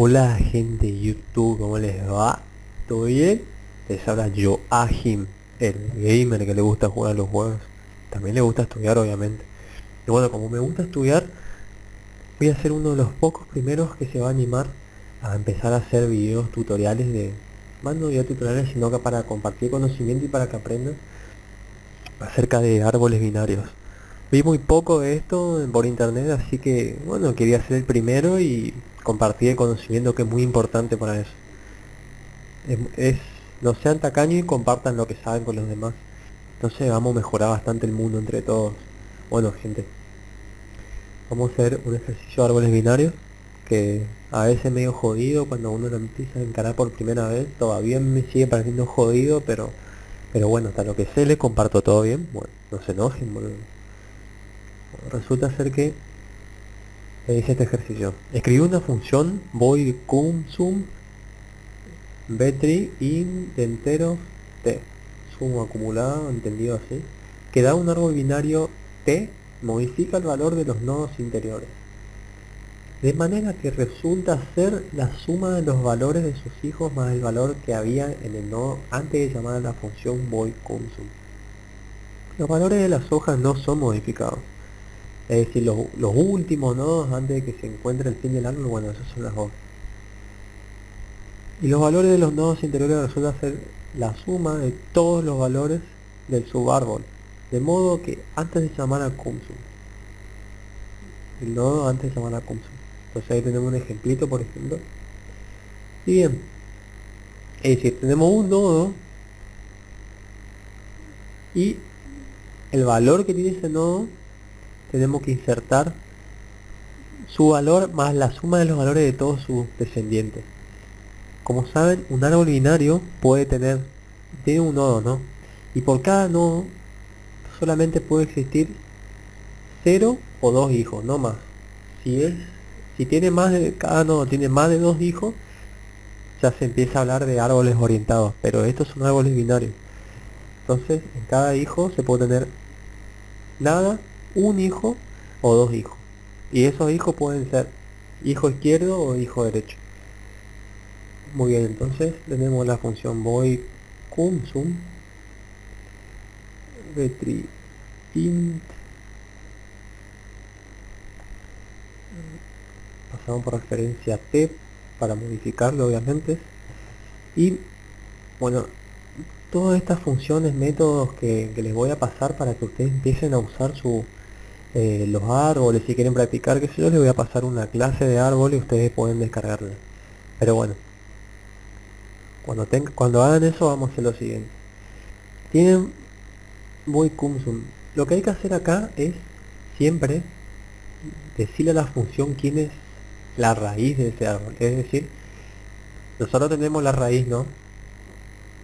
Hola gente de YouTube, ¿cómo les va? ¿Todo bien? Les habla Joachim, el gamer que le gusta jugar a los juegos. También le gusta estudiar, obviamente. Y bueno, como me gusta estudiar, voy a ser uno de los pocos primeros que se va a animar a empezar a hacer videos tutoriales de... Más no videos tutoriales, sino que para compartir conocimiento y para que aprendan acerca de árboles binarios. Vi muy poco de esto por internet, así que bueno, quería ser el primero y compartir el conocimiento que es muy importante para eso. No sean tacaños y compartan lo que saben con los demás. Entonces vamos a mejorar bastante el mundo entre todos. Bueno, gente, vamos a hacer un ejercicio de árboles binarios que a veces es medio jodido cuando uno lo empieza a encarar por primera vez. Todavía me sigue pareciendo jodido, pero bueno, hasta lo que sé le comparto todo bien. Bueno, no se enojen, boludo. Bueno, resulta ser que hice este ejercicio. Escribí una función void cum sum b3 int de enteros t. Sumo acumulado, entendido así. Que da un árbol binario t, modifica el valor de los nodos interiores. De manera que resulta ser la suma de los valores de sus hijos más el valor que había en el nodo antes de llamar a la función void cum sum. Los valores de las hojas no son modificados. Es decir, los últimos nodos antes de que se encuentre el fin del árbol, bueno, esos son las hojas. Y los valores de los nodos interiores resulta ser la suma de todos los valores del subárbol. De modo que antes de llamar a Kumsum, el nodo antes de llamar a Kumsum. Entonces ahí tenemos un ejemplito, por ejemplo. Y bien, es decir, tenemos un nodo y el valor que tiene ese nodo tenemos que insertar su valor más la suma de los valores de todos sus descendientes. Como saben, un árbol binario tiene un nodo, ¿no? Y por cada nodo solamente puede existir cero o dos hijos, no más. Si es, si tiene más de, cada nodo tiene más de dos hijos, ya se empieza a hablar de árboles orientados, pero estos son árboles binarios. Entonces, en cada hijo se puede tener nada, un hijo o dos hijos. Y esos hijos pueden ser hijo izquierdo o hijo derecho. Muy bien, entonces tenemos la función void cum sum retrieve int, pasamos por referencia t para modificarlo obviamente. Y bueno, todas estas funciones, métodos que les voy a pasar para que ustedes empiecen a usar los árboles, si quieren practicar, qué sé yo, les voy a pasar una clase de árbol y ustedes pueden descargarla. Pero bueno, cuando hagan eso vamos a hacer lo siguiente. Tienen void cum sum. Lo que hay que hacer acá es siempre decirle a la función quién es la raíz de ese árbol. Es decir, nosotros tenemos la raíz, ¿no?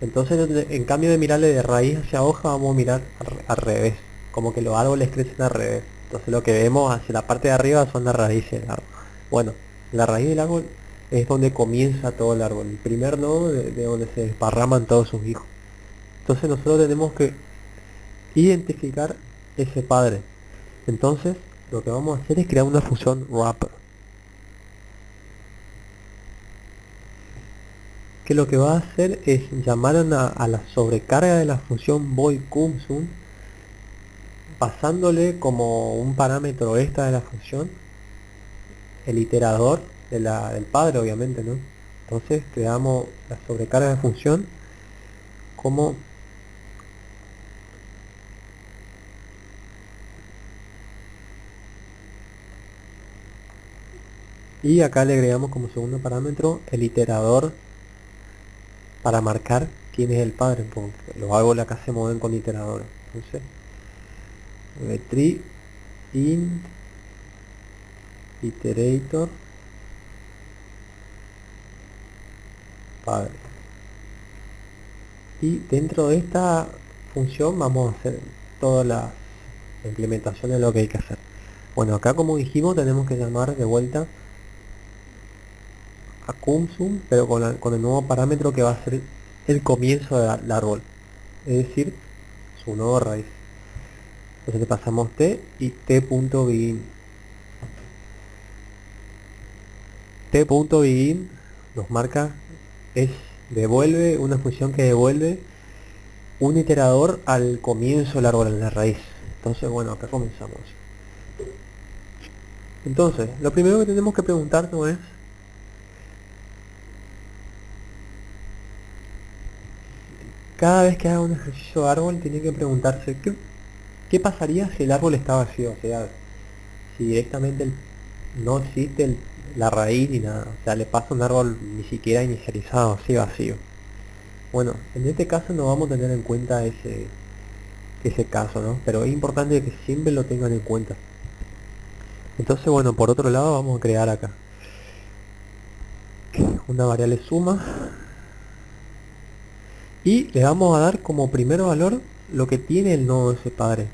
Entonces, en cambio de mirarle de raíz hacia hoja, vamos a mirar al revés, como que los árboles crecen al revés. Entonces lo que vemos hacia la parte de arriba son las raíces del árbol. Bueno, la raíz del árbol es donde comienza todo el árbol, el primer nodo de donde se desparraman todos sus hijos. Entonces nosotros tenemos que identificar ese padre. Entonces, lo que vamos a hacer es crear una función wrapper, que lo que va a hacer es llamar a la sobrecarga de la función void cum sum, pasándole como un parámetro extra de la función el iterador del padre, obviamente, ¿no? Entonces creamos la sobrecarga de función como, y acá le agregamos como segundo parámetro el iterador para marcar quién es el padre, porque los árboles acá se mueven con iteradores. Entonces, tree int iterator padre. Y dentro de esta función vamos a hacer toda la implementación de lo que hay que hacer. Bueno, acá como dijimos tenemos que llamar de vuelta a CumSum, pero con el nuevo parámetro que va a ser el comienzo del árbol, es decir, su nodo raíz. Entonces le pasamos t y t.begin. t.begin nos marca, devuelve una función que devuelve un iterador al comienzo del árbol en la raíz. Entonces, bueno, acá comenzamos. Entonces, lo primero que tenemos que preguntarnos es, cada vez que haga un ejercicio de árbol, tiene que preguntarse qué pasaría si el árbol está vacío, o sea, si directamente no existe la raíz ni nada, o sea, le pasa un árbol ni siquiera inicializado, así vacío. Bueno, en este caso no vamos a tener en cuenta ese caso, ¿no? Pero es importante que siempre lo tengan en cuenta. Entonces, bueno, por otro lado vamos a crear acá una variable suma y le vamos a dar como primer valor lo que tiene el nodo de ese padre.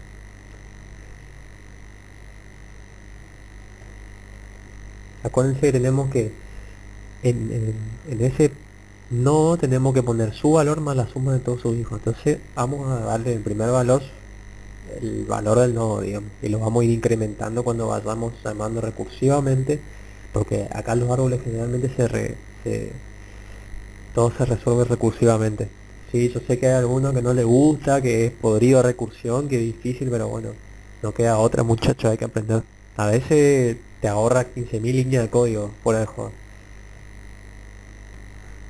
Acuérdense que tenemos que en ese nodo tenemos que poner su valor más la suma de todos sus hijos. Entonces vamos a darle el primer valor, el valor del nodo, digamos, y lo vamos a ir incrementando cuando vayamos llamando recursivamente, porque acá los árboles generalmente todo se resuelve recursivamente. Sí, yo sé que hay alguno que no le gusta, que es podrido recursión, que es difícil, pero bueno, no queda otra, muchacho, hay que aprender. A veces te ahorra 15.000 líneas de código fuera de juego.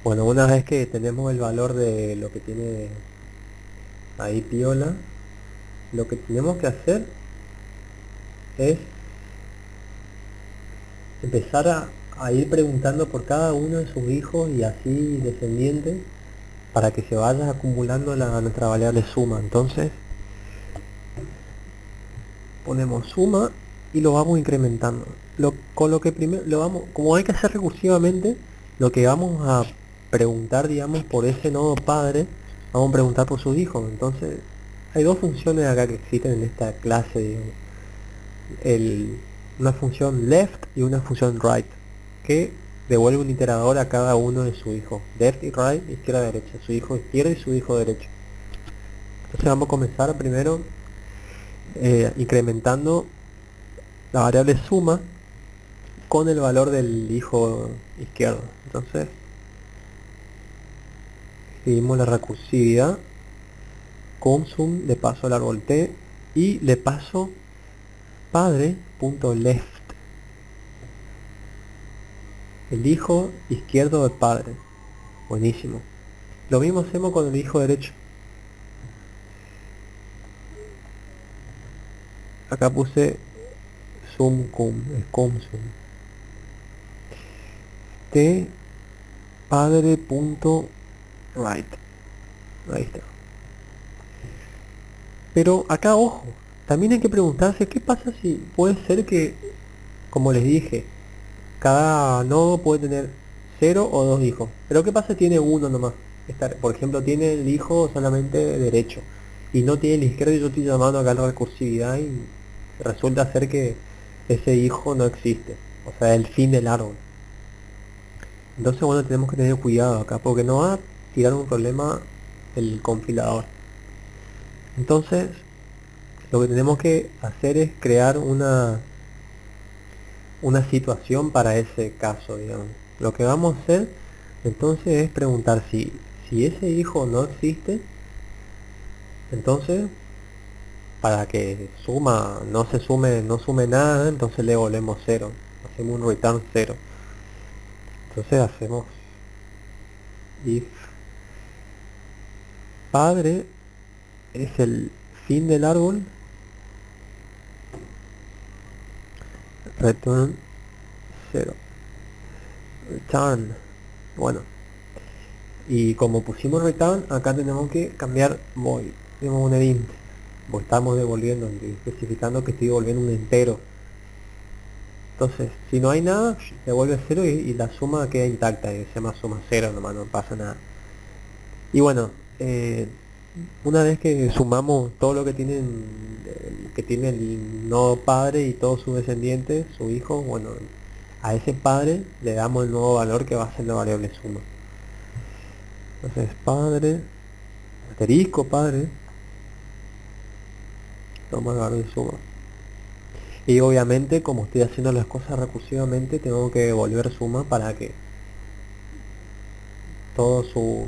Bueno, una vez que tenemos el valor de lo que tiene ahí piola, lo que tenemos que hacer es empezar a ir preguntando por cada uno de sus hijos y así descendientes para que se vaya acumulando nuestra variable suma. Entonces ponemos suma y lo vamos incrementando. Con lo que primero lo vamos, como hay que hacer recursivamente, lo que vamos a preguntar, digamos, por ese nodo padre, vamos a preguntar por sus hijos. Entonces hay dos funciones acá que existen en esta clase, digamos. Una función left y una función right, que devuelve un iterador a cada uno de sus hijos. Left y right, izquierda y derecha. Su hijo izquierdo y su hijo derecho. Entonces vamos a comenzar primero incrementando la variable suma con el valor del hijo izquierdo. Entonces escribimos la recursividad con sum, le paso al árbol t y le paso padre.left, el hijo izquierdo del padre. Buenísimo. Lo mismo hacemos con el hijo derecho. Acá puse sum cum sum t padre.right. Ahí está. Pero acá ojo, también hay que preguntarse qué pasa si puede ser que, como les dije, cada nodo puede tener 0 o 2 hijos. Pero qué pasa si tiene uno nomás. Por ejemplo, tiene el hijo solamente derecho y no tiene el izquierdo, y yo estoy llamando acá a la recursividad y resulta ser que ese hijo no existe. O sea, el fin del árbol. Entonces, bueno, tenemos que tener cuidado acá porque no va a tirar un problema el compilador. Entonces, lo que tenemos que hacer es crear una situación para ese caso, digamos. Lo que vamos a hacer entonces es preguntar si ese hijo no existe, entonces para que no sume nada, entonces le volvemos 0, hacemos un return 0. Entonces hacemos if padre es el fin del árbol, return 0, return, bueno, y como pusimos return, acá tenemos que cambiar void, tenemos un int, porque estamos devolviendo, especificando que estoy devolviendo un entero. Entonces, si no hay nada, devuelve 0 y la suma queda intacta, y se llama suma 0 nomás, no pasa nada. Y bueno, una vez que sumamos todo lo que tiene el nodo padre y todos sus descendientes, sus hijos, bueno, a ese padre le damos el nuevo valor que va a ser la variable suma. Entonces padre, asterisco padre, toma el valor de suma. Y obviamente, como estoy haciendo las cosas recursivamente, tengo que devolver suma para que todo su,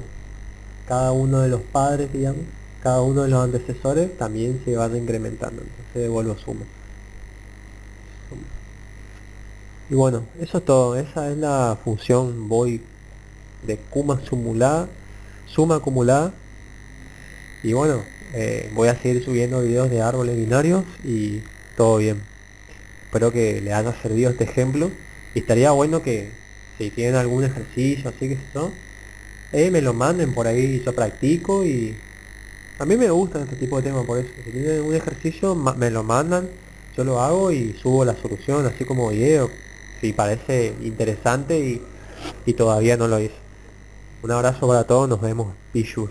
cada uno de los padres, digamos, cada uno de los antecesores también se vaya incrementando. Entonces devuelvo suma. Y bueno, eso es todo. Esa es la función void de suma acumulada. Y bueno, voy a seguir subiendo videos de árboles binarios y todo bien. Espero que les haya servido este ejemplo. Y estaría bueno que si tienen algún ejercicio así que no, me lo manden por ahí, yo practico y a mí me gusta este tipo de temas por eso. Si tienen un ejercicio, me lo mandan, yo lo hago y subo la solución así como video. Si parece interesante y todavía no lo hice. Un abrazo para todos, nos vemos. Pichus.